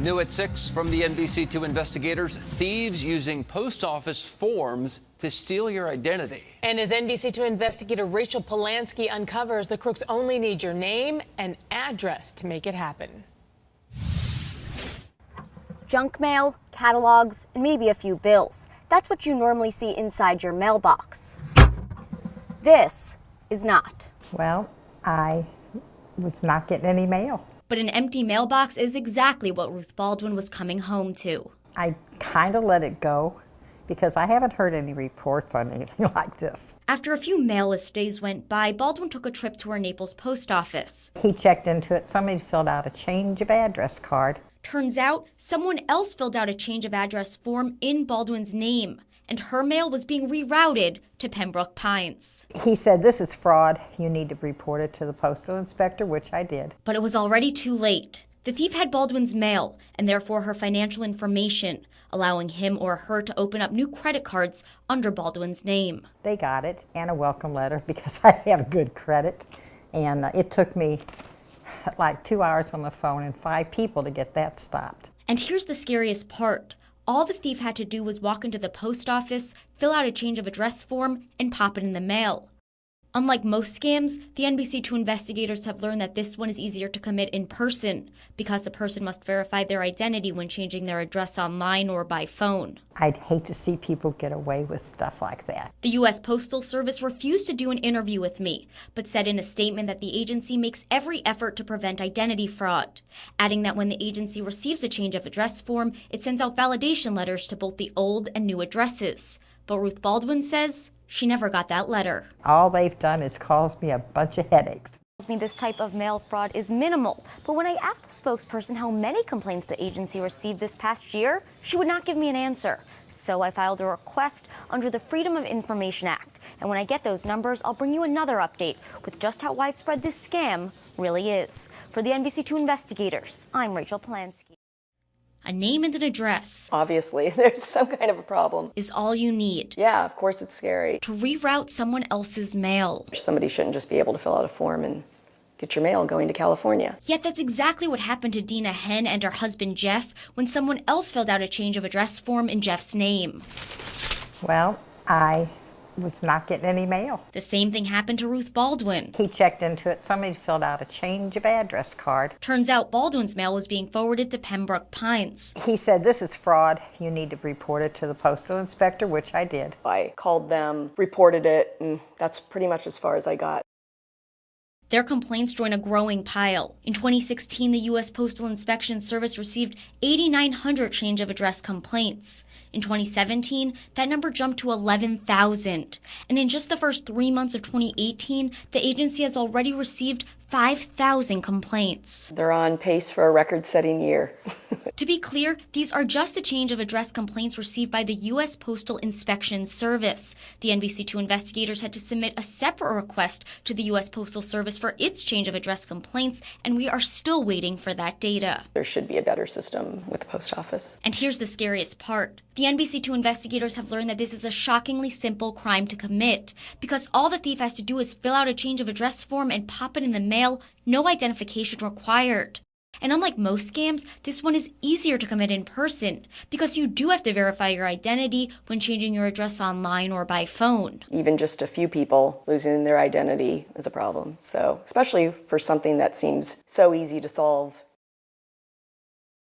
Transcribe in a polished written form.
New at 6 from the NBC2 Investigators, thieves using post office forms to steal your identity. And as NBC2 investigator Rachel Polansky uncovers, the crooks only need your name and address to make it happen. Junk mail, catalogs, and maybe a few bills. That's what you normally see inside your mailbox. This is not. Well, I was not getting any mail. But an empty mailbox is exactly what Ruth Baldwin was coming home to. I kind of let it go because I haven't heard any reports on anything like this. After a few mailless days went by, Baldwin took a trip to her Naples post office. He checked into it. Somebody filled out a change of address card. Turns out, someone else filled out a change of address form in Baldwin's name, and her mail was being rerouted to Pembroke Pines. He said, "This is fraud. You need to report it to the postal inspector," which I did. But it was already too late. The thief had Baldwin's mail, and therefore her financial information, allowing him or her to open up new credit cards under Baldwin's name. They got it, and a welcome letter because I have good credit. And it took me like 2 hours on the phone and 5 people to get that stopped. And here's the scariest part. All the thief had to do was walk into the post office, fill out a change of address form, and pop it in the mail. Unlike most scams, the NBC2 investigators have learned that this one is easier to commit in person because the person must verify their identity when changing their address online or by phone. I'd hate to see people get away with stuff like that. The U.S. Postal Service refused to do an interview with me, but said in a statement that the agency makes every effort to prevent identity fraud, adding that when the agency receives a change of address form, it sends out validation letters to both the old and new addresses. But Ruth Baldwin says she never got that letter. All they've done is caused me a bunch of headaches. This type of mail fraud is minimal, but when I asked the spokesperson how many complaints the agency received this past year, she would not give me an answer. So I filed a request under the Freedom of Information Act, and when I get those numbers, I'll bring you another update with just how widespread this scam really is. For the NBC2 Investigators, I'm Rachel Polansky. A name and an address. Obviously, there's some kind of a problem. Is all you need. Yeah, of course it's scary. To reroute someone else's mail. Somebody shouldn't just be able to fill out a form and get your mail going to California. Yet that's exactly what happened to Dina Henn and her husband Jeff when someone else filled out a change of address form in Jeff's name. Well, I was not getting any mail. The same thing happened to Ruth Baldwin. He checked into it. Somebody filled out a change of address card. Turns out Baldwin's mail was being forwarded to Pembroke Pines. He said, "This is fraud. You need to report it to the postal inspector," which I did. I called them, reported it, and that's pretty much as far as I got. Their complaints join a growing pile. In 2016, the U.S. Postal Inspection Service received 8,900 change of address complaints. In 2017, that number jumped to 11,000. And in just the first 3 months of 2018, the agency has already received 5,000 complaints. They're on pace for a record-setting year. To be clear, these are just the change of address complaints received by the U.S. Postal Inspection Service. The NBC2 investigators had to submit a separate request to the U.S. Postal Service for its change of address complaints, and we are still waiting for that data. There should be a better system with the post office. And here's the scariest part. The NBC2 investigators have learned that this is a shockingly simple crime to commit, because all the thief has to do is fill out a change of address form and pop it in the mail, no identification required. And unlike most scams, this one is easier to commit in person, because you do have to verify your identity when changing your address online or by phone. Even just a few people losing their identity is a problem. So, especially for something that seems so easy to solve